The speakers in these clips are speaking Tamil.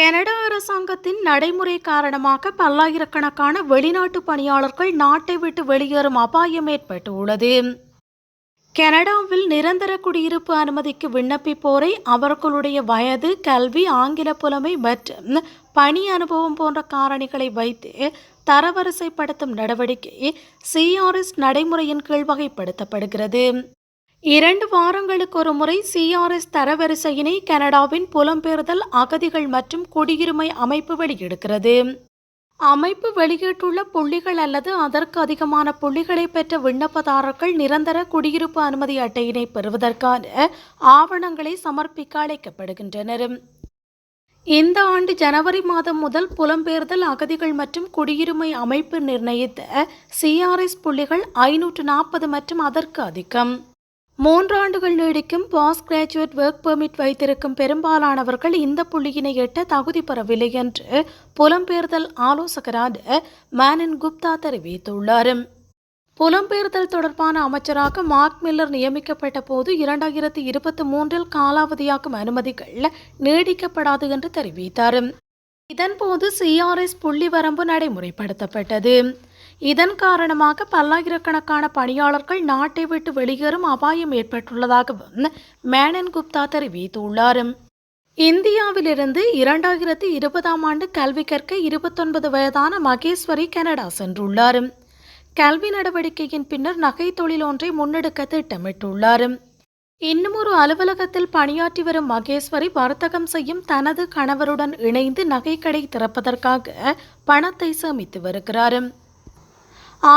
கனடா அரசாங்கத்தின் நடைமுறை காரணமாக பல்லாயிரக்கணக்கான வெளிநாட்டு பணியாளர்கள் நாட்டை விட்டு வெளியேறும் அபாயம் ஏற்பட்டுள்ளது. கனடாவில் நிரந்தர குடியிருப்பு அனுமதிக்கு விண்ணப்பிப்போரை அவர்களுடைய வயது, கல்வி, ஆங்கில புலமை மற்றும் பணி அனுபவம் போன்ற காரணிகளை வைத்து தரவரிசைப்படுத்தும் நடவடிக்கை சிஆர்எஸ் நடைமுறையின் கீழ் வகைப்படுத்தப்படுகிறது. 2 வாரங்களுக்கு ஒரு முறை சிஆர்எஸ் தரவரிசையினை கனடாவின் புலம்பெயர்தல், அகதிகள் மற்றும் குடியுரிமை அமைப்பு வெளியிடுகிறது. அமைப்பு வெளியிட்டுள்ள புள்ளிகள் அல்லது அதற்கு அதிகமான புள்ளிகளை பெற்ற விண்ணப்பதாரர்கள் நிரந்தர குடியிருப்பு அனுமதி அட்டையினை பெறுவதற்கான ஆவணங்களை சமர்ப்பிக்க அழைக்கப்படுகின்றனர். இந்த ஆண்டு ஜனவரி மாதம் முதல் புலம்பெயர்தல், அகதிகள் மற்றும் குடியுரிமை அமைப்பு நிர்ணயித்த சிஆர்எஸ் புள்ளிகள் 540 மற்றும் அதற்கு அதிகம். 3 ஆண்டுகள் நீடிக்கும் போஸ்ட் கிராஜுவேட் ஒர்க் பெர்மிட் வைத்திருக்கும் பெரும்பாலானவர்கள் இந்த புள்ளியினை எட்ட தகுதி பெறவில்லை என்று புலம்பெயர்தல் ஆலோசகரான மேனன் குப்தா தெரிவித்துள்ளார். புலம்பெயர்தல் தொடர்பான அமைச்சராக மார்க் மில்லர் நியமிக்கப்பட்ட போது 2023 காலாவதியாகும் அனுமதிகள் நீடிக்கப்படாது என்று தெரிவித்தார். இதன்போது சிஆர்எஸ் புள்ளி வரம்பு நடைமுறைப்படுத்தப்பட்டது. இதன் காரணமாக பல்லாயிரக்கணக்கான பணியாளர்கள் நாட்டை விட்டு வெளியேறும் அபாயம் ஏற்பட்டுள்ளதாகவும் மேனன் குப்தா தெரிவித்துள்ளார். இந்தியாவிலிருந்து 2020ஆம் ஆண்டு கல்வி கற்க 29 வயதான மகேஸ்வரி கனடா சென்றுள்ளார். கல்வி நடவடிக்கையின் பின்னர் நகை தொழில் ஒன்றை முன்னெடுக்க திட்டமிட்டுள்ளார். இன்னும் ஒரு அலுவலகத்தில் பணியாற்றி வரும் மகேஸ்வரி வர்த்தகம் செய்யும் தனது கணவருடன் இணைந்து நகைக்கடை திறப்பதற்காக பணத்தை சேமித்து வருகிறார்.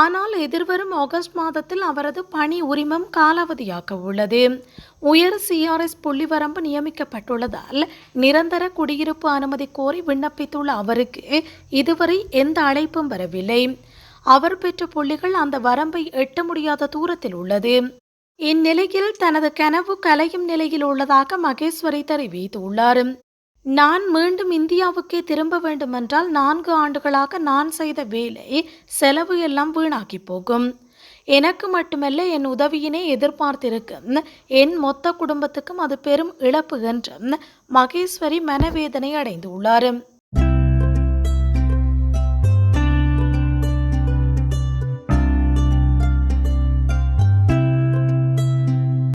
ஆனால் எதிர்வரும் ஆகஸ்ட் மாதத்தில் அவரது பணி உரிமம் காலாவதியாக உள்ளது. உயர் சிஆர்எஸ் புள்ளி வரம்பு நியமிக்கப்பட்டுள்ளதால் நிரந்தர குடியிருப்பு அனுமதி கோரி விண்ணப்பித்துள்ள அவருக்கு இதுவரை எந்த அழைப்பும் வரவில்லை. அவர் பெற்ற புள்ளிகள் அந்த வரம்பை எட்ட முடியாத தூரத்தில் உள்ளது. இந்நிலையில் தனது கனவு கலையும் நிலையில் உள்ளதாக மகேஸ்வரி தெரிவித்துள்ளார். நான் மீண்டும் இந்தியாவுக்கே திரும்ப வேண்டுமென்றால் 4 ஆண்டுகளாக நான் செய்த வேலை, செலவு எல்லாம் வீணாகி போகும். எனக்கு மட்டுமல்ல, என் உதவியினை எதிர்பார்த்திருக்கும் என் மொத்த குடும்பத்துக்கும் அது பெரும் இழப்பு என்றும் மகேஸ்வரி மனவேதனை அடைந்துள்ளார்.